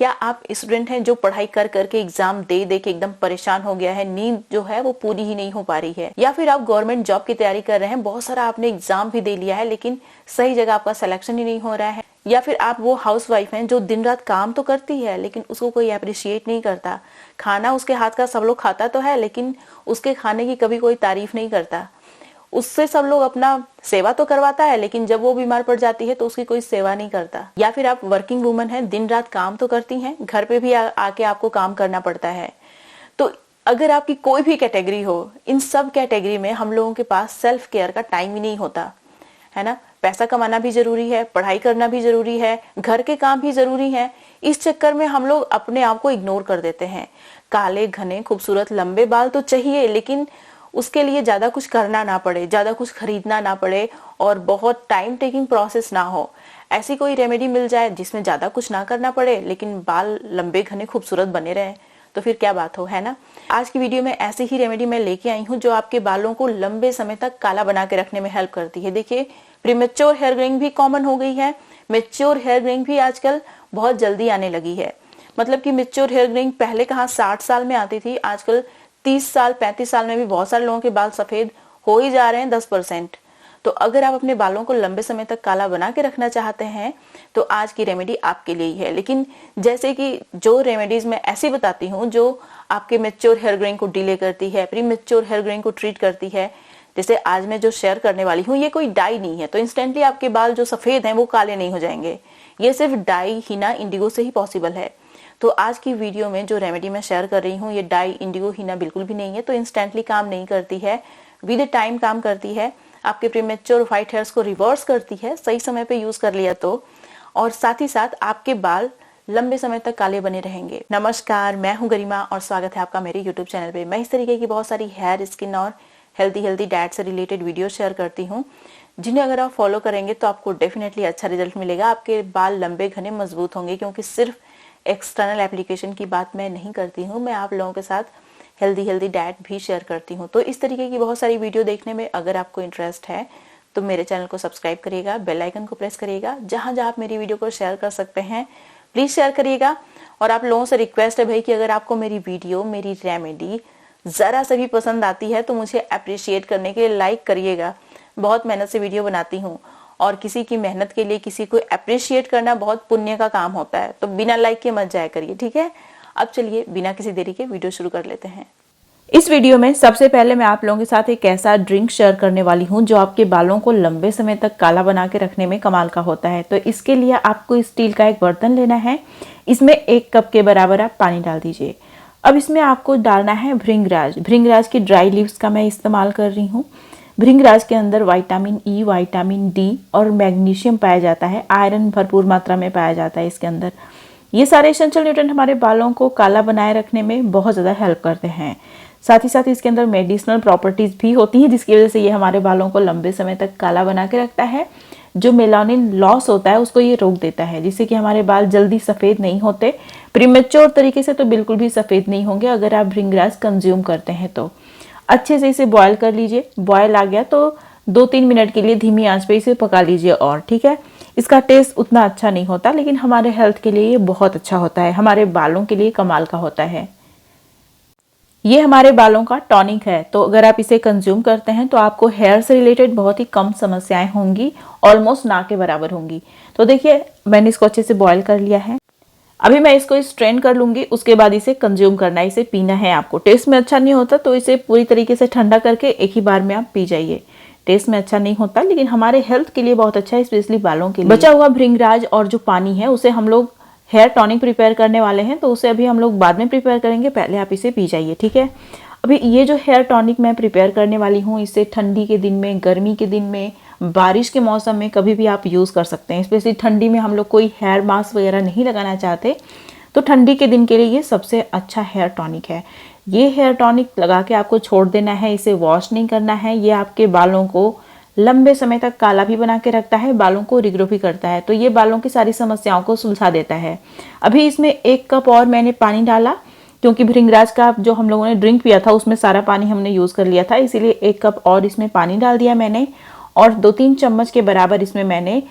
क्या आप स्टूडेंट हैं जो पढ़ाई कर करके एग्जाम दे दे के एकदम परेशान हो गया है, नींद जो है वो पूरी ही नहीं हो पा रही है, या फिर आप गवर्नमेंट जॉब की तैयारी कर रहे हैं, बहुत सारा आपने एग्जाम भी दे लिया है लेकिन सही जगह आपका सिलेक्शन ही नहीं हो रहा है, या फिर आप वो हाउसवाइफ हैं जो दिन रात काम तो करती है लेकिन उसको कोई अप्रिशिएट नहीं करता। खाना उसके हाथ का सब लोग खाता तो है लेकिन उसके खाने की कभी कोई तारीफ नहीं करता। उससे सब लोग अपना सेवा तो करवाता है लेकिन जब वो बीमार पड़ जाती है तो उसकी कोई सेवा नहीं करता। या फिर आप वर्किंग वुमन हैं, दिन रात काम तो करती हैं, घर पे भी आके आपको काम करना पड़ता है। तो अगर आपकी कोई भी कैटेगरी हो, इन सब कैटेगरी में हम लोगों के पास सेल्फ केयर का टाइम ही नहीं होता है ना। पैसा कमाना भी जरूरी है, पढ़ाई करना भी जरूरी है, घर के काम भी जरूरी है। इस चक्कर में हम लोग अपने आप को इग्नोर कर देते हैं। काले घने खूबसूरत लंबे बाल तो चाहिए लेकिन उसके लिए ज्यादा कुछ करना ना पड़े, ज्यादा कुछ खरीदना ना पड़े और बहुत टाइम टेकिंग प्रोसेस ना हो। ऐसी कोई रेमेडी मिल जाए जिसमें ज्यादा कुछ ना करना पड़े लेकिन बाल लंबे घने खूबसूरत बने रहे, तो फिर क्या बात हो, है ना। आज की वीडियो में ऐसी ही रेमेडी मैं लेके आई हूँ जो आपके बालों को लंबे समय तक काला बना के रखने में हेल्प करती है। देखिए, प्रीमेच्योर हेयर ग्रेइंग भी कॉमन हो गई है, मेच्योर हेयर ग्रेइंग भी आजकल बहुत जल्दी आने लगी है। मतलब कि मेच्योर हेयर ग्रेइंग पहले कहाँ 60 साल में आती थी, आजकल 30 साल 35 साल में भी बहुत सारे लोगों के बाल सफेद हो ही जा रहे हैं 10%। तो अगर आप अपने बालों को लंबे समय तक काला बना के रखना चाहते हैं तो आज की रेमेडी आपके लिए ही है। लेकिन जैसे कि जो रेमेडीज मैं ऐसी बताती हूँ जो आपके मेच्योर हेयर ग्रेइंग को डिले करती है, प्री मेच्योर हेयर ग्रेइंग को ट्रीट करती है, जैसे आज मैं जो शेयर करने वाली हूँ, ये कोई डाई नहीं है तो इंस्टेंटली आपके बाल जो सफेद हैं वो काले नहीं हो जाएंगे। ये सिर्फ डाई हीना इंडिगो से ही पॉसिबल है। तो आज की वीडियो में जो रेमेडी मैं शेयर कर रही हूँ ये डाई इंडिगो हीना बिल्कुल भी नहीं है, तो इंस्टेंटली काम नहीं करती है, विद टाइम काम करती है, आपके प्रीमेच्योर व्हाइट हेयर्स को रिवर्स करती है सही समय पे यूज कर लिया तो, और साथ ही साथ आपके बाल लंबे समय तक काले बने रहेंगे। नमस्कार, मैं हूँ गरिमा और स्वागत है आपका मेरे यूट्यूब चैनल पे। मैं इस तरीके की बहुत सारी हेयर, स्किन और हेल्दी डाइट से रिलेटेड वीडियो शेयर करती हूँ जिन्हें अगर आप फॉलो करेंगे तो आपको डेफिनेटली अच्छा रिजल्ट मिलेगा। आपके बाल लंबे घने मजबूत होंगे, क्योंकि सिर्फ एक्सटर्नल एप्लीकेशन की बात मैं नहीं करती हूँ, मैं आप लोगों के साथ हेल्दी डाइट भी शेयर करती हूँ। तो इस तरीके की बहुत सारी वीडियो देखने में अगर आपको इंटरेस्ट है तो मेरे चैनल को सब्सक्राइब करिएगा, बेल आइकन को प्रेस करिएगा, जहां जहां आप मेरी वीडियो को शेयर कर सकते हैं प्लीज शेयर करिएगा। और आप लोगों से रिक्वेस्ट है भाई कि अगर आपको मेरी वीडियो, मेरी रेमेडी जरा सा भी पसंद आती है तो मुझे अप्रिशिएट करने के लिए लाइक करिएगा। बहुत मेहनत से वीडियो बनाती हूँ और किसी की मेहनत के लिए किसी को अप्रिशिएट करना बहुत पुण्य का काम होता है, तो बिना लाइक के मत जाया करिए, ठीक है। अब चलिए बिना किसी देरी के वीडियो शुरू कर लेते हैं। इस वीडियो में सबसे पहले मैं आप लोगों के साथ एक ऐसा ड्रिंक शेयर करने वाली हूँ जो आपके बालों को लंबे समय तक काला बना के रखने में कमाल का होता है। तो इसके लिए आपको स्टील का एक बर्तन लेना है, इसमें 1 कप के बराबर आप पानी डाल दीजिए। अब इसमें आपको डालना है भृंगराज। भृंगराज की ड्राई लीव्स का मैं इस्तेमाल कर रही हूँ। भृंगराज के अंदर विटामिन ई, विटामिन डी और मैग्नीशियम पाया जाता है, आयरन भरपूर मात्रा में पाया जाता है इसके अंदर। ये सारे एसेंशियल न्यूट्रिएंट हमारे बालों को काला बनाए रखने में बहुत ज़्यादा हेल्प करते हैं। साथ ही साथ इसके अंदर मेडिसिनल प्रॉपर्टीज भी होती हैं जिसकी वजह से ये हमारे बालों को लंबे समय तक काला बना के रखता है। जो मेलानिन लॉस होता है उसको ये रोक देता है, जिससे कि हमारे बाल जल्दी सफ़ेद नहीं होते, प्रीमेच्योर तरीके से तो बिल्कुल भी सफ़ेद नहीं होंगे अगर आप भृंगराज कंज्यूम करते हैं तो। अच्छे से इसे बॉयल कर लीजिए। बॉयल आ गया तो 2-3 मिनट के लिए धीमी आंच पे इसे पका लीजिए और, ठीक है। इसका टेस्ट उतना अच्छा नहीं होता लेकिन हमारे हेल्थ के लिए ये बहुत अच्छा होता है, हमारे बालों के लिए कमाल का होता है। ये हमारे बालों का टॉनिक है, तो अगर आप इसे कंज्यूम करते हैं तो आपको हेयर से रिलेटेड बहुत ही कम समस्याएं होंगी, ऑलमोस्ट ना के बराबर होंगी। तो देखिए मैंने इसको अच्छे से बॉयल कर लिया है। अभी मैं इसको स्ट्रेन कर लूंगी, उसके बाद इसे कंज्यूम करना है, इसे पीना है आपको। टेस्ट में अच्छा नहीं होता तो इसे पूरी तरीके से ठंडा करके एक ही बार में आप पी जाइए। टेस्ट में अच्छा नहीं होता लेकिन हमारे हेल्थ के लिए बहुत अच्छा है, स्पेशली बालों के लिए। बचा हुआ भृंगराज और जो पानी है उसे हम लोग हेयर टॉनिक प्रिपेयर करने वाले हैं, तो उसे अभी हम लोग बाद में प्रिपेयर करेंगे, पहले आप इसे पी जाइए, ठीक है। अभी ये जो हेयर टॉनिक मैं प्रिपेयर करने वाली हूँ इसे ठंडी के दिन में, गर्मी के दिन में, बारिश के मौसम में कभी भी आप यूज़ कर सकते हैं। स्पेशली ठंडी में हम लोग कोई हेयर मास्क वगैरह नहीं लगाना चाहते तो ठंडी के दिन के लिए ये सबसे अच्छा हेयर टॉनिक है। ये हेयर टॉनिक लगा के आपको छोड़ देना है, इसे वॉश नहीं करना है। ये आपके बालों को लंबे समय तक काला भी बना के रखता है, बालों को रिग्रो भी करता है, तो ये बालों की सारी समस्याओं को सुलझा देता है। अभी इसमें 1 कप और मैंने पानी डाला, क्योंकि भृंगराज का जो हम लोगों ने ड्रिंक पिया था उसमें सारा पानी हमने यूज़ कर लिया था, इसीलिए 1 कप और इसमें पानी डाल दिया मैंने। और 2-3 चम्मच के बराबर इसमें मैंने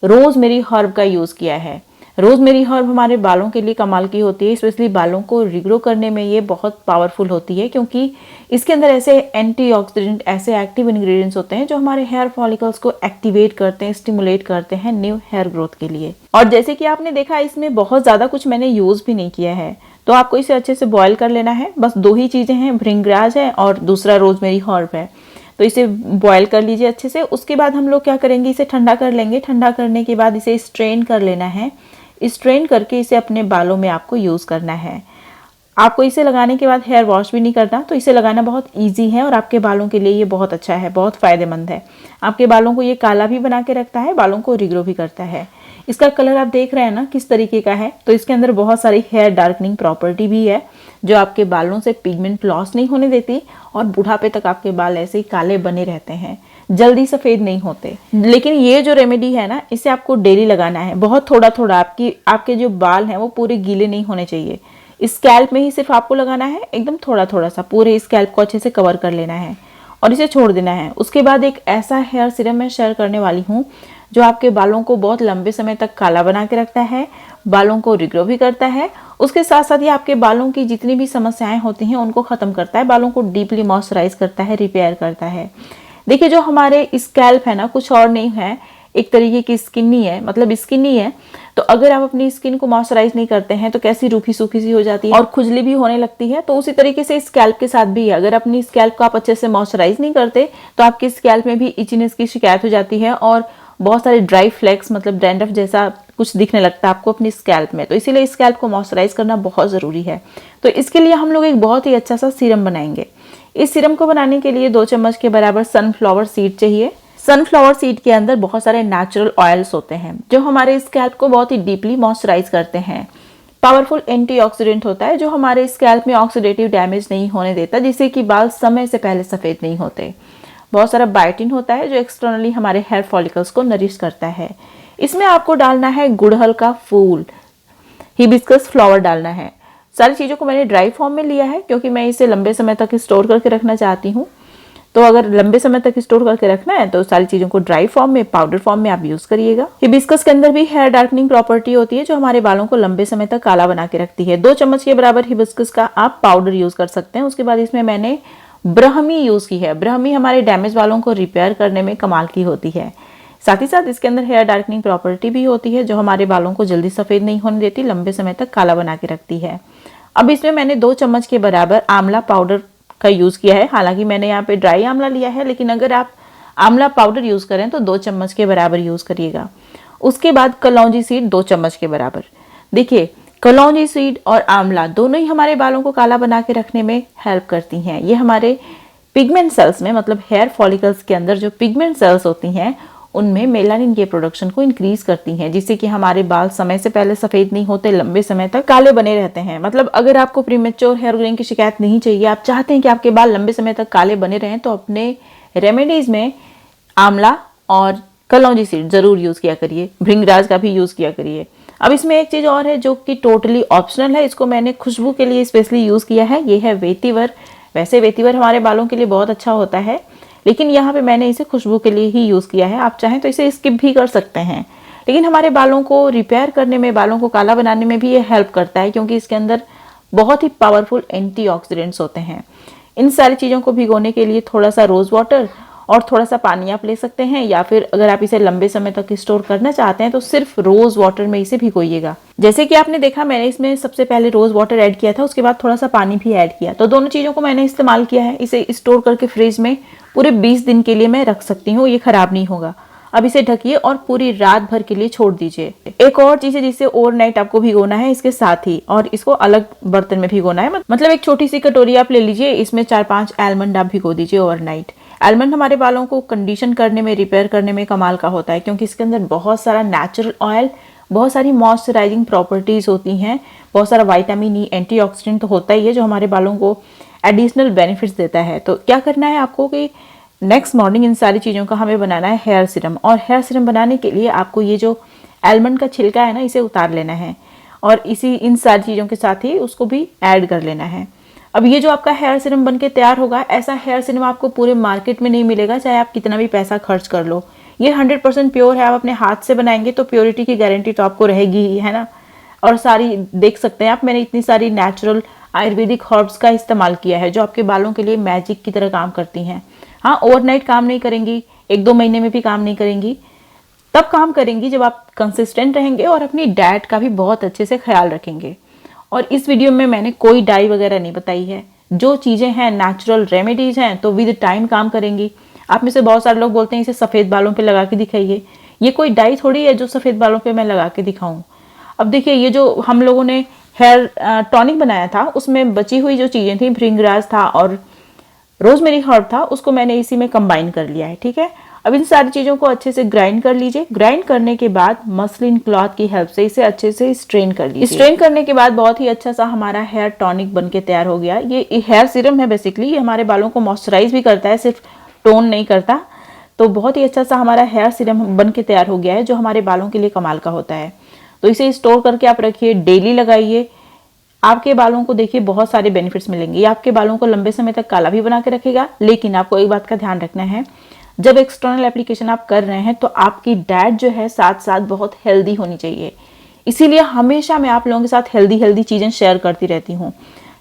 रोज़मेरी हर्ब का यूज़ किया है। रोजमेरी हर्ब हमारे बालों के लिए कमाल की होती है, स्पेशली बालों को रिग्रो करने में ये बहुत पावरफुल होती है, क्योंकि इसके अंदर ऐसे एंटीऑक्सीडेंट, ऐसे एक्टिव इंग्रेडिएंट्स होते हैं जो हमारे हेयर फॉलिकल्स को एक्टिवेट करते हैं, स्टिमुलेट करते हैं न्यू हेयर ग्रोथ के लिए। और जैसे कि आपने देखा, इसमें बहुत ज्यादा कुछ मैंने यूज भी नहीं किया है, तो आपको इसे अच्छे से बॉईल कर लेना है। बस 2 ही चीजें हैं, भृंगराज है और दूसरा रोजमेरी हर्ब है, तो इसे बॉईल कर लीजिए अच्छे से। उसके बाद हम लोग क्या करेंगे, इसे ठंडा कर लेंगे। ठंडा करने के बाद इसे स्ट्रेन कर लेना है। स्ट्रेन करके इसे अपने बालों में आपको यूज़ करना है। आपको इसे लगाने के बाद हेयर वॉश भी नहीं करना, तो इसे लगाना बहुत इजी है और आपके बालों के लिए ये बहुत अच्छा है, बहुत फ़ायदेमंद है। आपके बालों को ये काला भी बना के रखता है, बालों को रिग्रो भी करता है। इसका कलर आप देख रहे हैं ना किस तरीके का है, तो इसके अंदर बहुत सारी हेयर डार्कनिंग प्रॉपर्टी भी है जो आपके बालों से पिगमेंट लॉस नहीं होने देती और बुढ़ापे तक आपके बाल ऐसे ही काले बने रहते हैं, जल्दी सफ़ेद नहीं होते। लेकिन ये जो रेमेडी है ना, इसे आपको डेली लगाना है, बहुत थोड़ा थोड़ा। आपके जो बाल हैं वो पूरे गीले नहीं होने चाहिए। स्कैल्प में ही सिर्फ आपको लगाना है, एकदम थोड़ा थोड़ा सा पूरे स्कैल्प को अच्छे से कवर कर लेना है और इसे छोड़ देना है। उसके बाद एक ऐसा हेयर सीरम मैं शेयर करने वाली हूँ जो आपके बालों को बहुत लंबे समय तक काला बना के रखता है, बालों को रिग्रो भी करता है। उसके साथ साथ ये आपके बालों की जितनी भी समस्याएं होती हैं उनको खत्म करता है, बालों को डीपली मॉइस्चराइज करता है, रिपेयर करता है। देखिए, जो हमारे स्कैल्प है ना, कुछ और नहीं है, एक तरीके की स्किन ही है, मतलब स्किन ही है। तो अगर आप अपनी स्किन को मॉइस्चराइज नहीं करते हैं तो कैसी रूखी सूखी सी हो जाती है और खुजली भी होने लगती है। तो उसी तरीके से स्कैल्प के साथ भी है, अगर अपनी स्कैल्प को आप अच्छे से मॉइस्चराइज नहीं करते तो आपकी स्कैल्प में भी इचीनेस की शिकायत हो जाती है और बहुत सारे ड्राई फ्लेक्स, मतलब डैंड्रफ जैसा कुछ दिखने लगता है आपको अपनी स्कैल्प में। तो इसीलिए स्कैल्प को मॉइस्चराइज करना बहुत ज़रूरी है। तो इसके लिए हम लोग एक बहुत ही अच्छा सा सीरम बनाएंगे। इस सीरम को बनाने के लिए 2 चम्मच के बराबर सनफ्लावर सीड चाहिए। सनफ्लावर सीड के अंदर बहुत सारे नेचुरल ऑयल्स होते हैं जो हमारे स्कैल्प को बहुत ही डीपली मॉइस्चराइज करते हैं। पावरफुल एंटीऑक्सीडेंट होता है जो हमारे स्कैल्प में ऑक्सीडेटिव डैमेज नहीं होने देता, जिससे कि बाल समय से पहले सफ़ेद नहीं होते। बहुत सारा बायोटिन होता है जो एक्सटर्नली हमारे हेयर फॉलिकल्स को नरिश करता है। इसमें आपको डालना है गुड़हल का फूल, हिबिस्कस फ्लावर डालना है। सारी चीज़ों को मैंने ड्राई फॉर्म में लिया है क्योंकि मैं इसे लंबे समय तक स्टोर करके रखना चाहती हूँ। तो अगर लंबे समय तक स्टोर करके रखना है तो सारी चीज़ों को ड्राई फॉर्म में, पाउडर फॉर्म में आप यूज़ करिएगा। हिबिस्कस के अंदर भी हेयर डार्कनिंग प्रॉपर्टी होती है जो हमारे बालों को लंबे समय तक काला बना के रखती है। 2 चम्मच के बराबर हिबिस्कस का आप पाउडर यूज़ कर सकते हैं। उसके बाद इसमें मैंने ब्रह्मी यूज़ की है। ब्रह्मी हमारे डैमेज बालों को रिपेयर करने में कमाल की होती है। साथ ही साथ इसके अंदर हेयर डार्कनिंग प्रॉपर्टी भी होती है जो हमारे बालों को जल्दी सफ़ेद नहीं होने देती, लंबे समय तक काला बना के रखती है। अब इसमें मैंने 2 चम्मच के बराबर आंवला पाउडर का यूज़ किया है। हालांकि मैंने यहाँ पे ड्राई आंवला लिया है, लेकिन अगर आप आंवला पाउडर यूज़ करें तो 2 चम्मच के बराबर यूज़ करिएगा। उसके बाद कलौंजी सीड 2 चम्मच के बराबर। देखिए, कलौंजी सीड और आंवला दोनों ही हमारे बालों को काला बना के रखने में हेल्प करती हैं। ये हमारे पिगमेंट सेल्स में, मतलब हेयर फॉलिकल्स के अंदर जो पिगमेंट सेल्स होती हैं उनमें मेलानिन के प्रोडक्शन को इंक्रीज करती हैं, जिससे कि हमारे बाल समय से पहले सफेद नहीं होते, लंबे समय तक काले बने रहते हैं। मतलब अगर आपको प्रीमेच्योर हेयर ग्रोइंग की शिकायत नहीं चाहिए, आप चाहते हैं कि आपके बाल लंबे समय तक काले बने रहें, तो अपने रेमेडीज में आंवला और कलौंजी सीड जरूर यूज किया करिए, भृंगराज का भी यूज किया करिए। अब इसमें एक चीज और है जो कि टोटली ऑप्शनल है, इसको मैंने खुशबू के लिए स्पेशली यूज किया है, ये है वेटिवर। वैसे वेटिवर हमारे बालों के लिए बहुत अच्छा होता है, लेकिन यहाँ पे मैंने इसे खुशबू के लिए ही यूज़ किया है। आप चाहें तो इसे स्किप भी कर सकते हैं, लेकिन हमारे बालों को रिपेयर करने में, बालों को काला बनाने में भी ये हेल्प करता है, क्योंकि इसके अंदर बहुत ही पावरफुल एंटीऑक्सीडेंट्स होते हैं। इन सारी चीज़ों को भिगोने के लिए थोड़ा सा रोज़ वाटर और थोड़ा सा पानी आप ले सकते हैं, या फिर अगर आप इसे लंबे समय तक स्टोर करना चाहते हैं तो सिर्फ रोज़ वाटर में इसे भिगोइएगा। जैसे कि आपने देखा, मैंने इसमें सबसे पहले रोज़ वाटर ऐड किया था, उसके बाद थोड़ा सा पानी भी ऐड किया, तो दोनों चीज़ों को मैंने इस्तेमाल किया है। इसे स्टोर करके फ्रिज में पूरे 20 दिन के लिए मैं रख सकती हूँ, ये खराब नहीं होगा। अब इसे ढकिए और पूरी रात भर के लिए छोड़ दीजिए। एक और चीज़ है जिससे ओवरनाइट आपको भिगोना है इसके साथ ही, और इसको अलग बर्तन में भिगोना है। मतलब एक छोटी सी कटोरी आप ले लीजिए, इसमें 4-5 आलमंड आप भिगो दीजिए ओवरनाइट। आलमंड हमारे बालों को कंडीशन करने में, रिपेयर करने में कमाल का होता है, क्योंकि इसके अंदर बहुत सारा नेचुरल ऑयल, बहुत सारी मॉइस्चराइजिंग प्रॉपर्टीज होती हैं, बहुत सारा विटामिन ई, एंटीऑक्सीडेंट तो होता ही है जो हमारे बालों को एडिशनल बेनिफिट्स देता है। तो क्या करना है आपको कि नेक्स्ट मॉर्निंग इन सारी चीज़ों का हमें बनाना है हेयर सीरम, और हेयर सीरम बनाने के लिए आपको ये जो आलमंड का छिलका है ना, इसे उतार लेना है और इन सारी चीज़ों के साथ ही उसको भी ऐड कर लेना है। अब ये जो आपका हेयर सीरम बनके तैयार होगा, ऐसा हेयर सीरम आपको पूरे मार्केट में नहीं मिलेगा, चाहे आप कितना भी पैसा खर्च कर लो। ये 100% प्योर है। आप अपने हाथ से बनाएंगे तो प्योरिटी की गारंटी तो आपको रहेगी ही, है ना। और सारी देख सकते हैं आप, मैंने इतनी सारी नेचुरल आयुर्वेदिक हर्ब्स का इस्तेमाल किया है जो आपके बालों के लिए मैजिक की तरह काम करती हैं। हाँ, ओवरनाइट काम नहीं करेंगी, 1-2 महीने में भी काम नहीं करेंगी, तब काम करेंगी जब आप कंसिस्टेंट रहेंगे और अपनी डाइट का भी बहुत अच्छे से ख्याल रखेंगे। और इस वीडियो में मैंने कोई डाई वगैरह नहीं बताई है, जो चीजें हैं नेचुरल रेमेडीज हैं तो विद टाइम काम करेंगी। आप में से बहुत सारे लोग बोलते हैं इसे सफेद बालों पे लगा के दिखाइए, ये कोई डाई थोड़ी है जो सफेद बालों पे मैं लगा के दिखाऊं। अब देखिए, ये जो हम लोगों ने हेयर टॉनिक बनाया था उसमें बची हुई जो चीजें थी, भृंगराज था और रोजमेरी हर्ब था, उसको मैंने इसी में कंबाइन कर लिया है। ठीक है, अब इन सारी चीजों को अच्छे से ग्राइंड कर लीजिए। ग्राइंड करने के बाद मसलिन क्लॉथ की हेल्प से इसे अच्छे से स्ट्रेन कर लीजिए। स्ट्रेन करने के बाद बहुत ही अच्छा सा हमारा हेयर टॉनिक बन के तैयार हो गया। ये हेयर सीरम है बेसिकली, ये हमारे बालों को मॉइस्चराइज भी करता है, सिर्फ टोन नहीं करता। तो बहुत ही अच्छा सा हमारा हेयर सीरम बन के तैयार हो गया है जो हमारे बालों के लिए कमाल का होता है। तो इसे स्टोर करके आप रखिए, डेली लगाइए। आपके बालों को देखिए बहुत सारे बेनिफिट्स मिलेंगे। ये आपके बालों को लंबे समय तक काला भी बना के रखेगा, लेकिन आपको एक बात का ध्यान रखना है, जब एक्सटर्नल एप्लीकेशन आप कर रहे हैं तो आपकी डाइट जो है साथ साथ बहुत हेल्दी होनी चाहिए। इसीलिए हमेशा मैं आप लोगों के साथ हेल्दी चीजें शेयर करती रहती हूँ।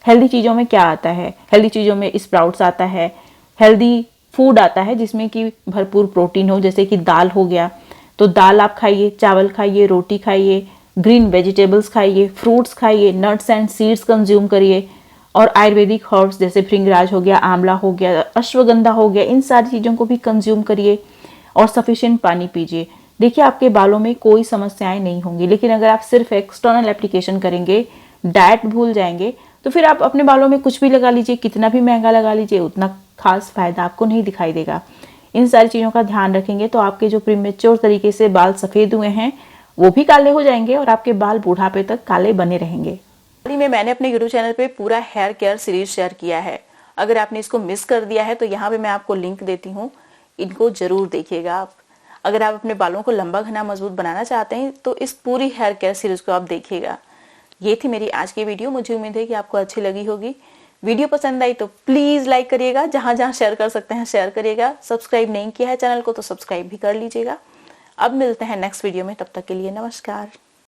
हेल्दी चीजों में क्या आता है? हेल्दी चीजों में स्प्राउट्स आता है, हेल्दी फूड आता है जिसमें कि भरपूर प्रोटीन हो, जैसे कि दाल हो गया, तो दाल आप खाइए, चावल खाइए, रोटी खाइए, ग्रीन वेजिटेबल्स खाइए, फ्रूट्स खाइए, नट्स एंड सीड्स कंज्यूम करिए, और आयुर्वेदिक हर्ब्स जैसे भृंगराज हो गया, आंवला हो गया, अश्वगंधा हो गया, इन सारी चीज़ों को भी कंज्यूम करिए और सफिशिएंट पानी पीजिए। देखिए आपके बालों में कोई समस्याएं नहीं होंगी। लेकिन अगर आप सिर्फ एक्सटर्नल एप्लीकेशन करेंगे, डाइट भूल जाएंगे, तो फिर आप अपने बालों में कुछ भी लगा लीजिए, कितना भी महंगा लगा लीजिए, उतना खास फायदा आपको नहीं दिखाई देगा। इन सारी चीज़ों का ध्यान रखेंगे तो आपके जो प्रीमेच्योर तरीके से बाल सफ़ेद हुए हैं वो भी काले हो जाएंगे और आपके बाल बुढ़ापे तक काले बने रहेंगे। हाल ही में मैंने अपने यूट्यूब चैनल पे पूरा हेयर केयर सीरीज शेयर किया है। अगर आपने इसको मिस कर दिया है तो यहाँ पे मैं आपको लिंक देती हूँ, इनको जरूर देखिएगा आप। अगर आप अपने बालों को लंबा घना मजबूत बनाना चाहते हैं तो इस पूरी हेयर केयर सीरीज को आप देखिएगा। ये थी मेरी आज की वीडियो। मुझे उम्मीद है कि आपको अच्छी लगी होगी। वीडियो पसंद आई तो प्लीज लाइक करिएगा, जहां जहां शेयर कर सकते हैं शेयर करिएगा। सब्सक्राइब नहीं किया है चैनल को तो सब्सक्राइब भी कर लीजिएगा। अब मिलते हैं नेक्स्ट वीडियो में, तब तक के लिए नमस्कार।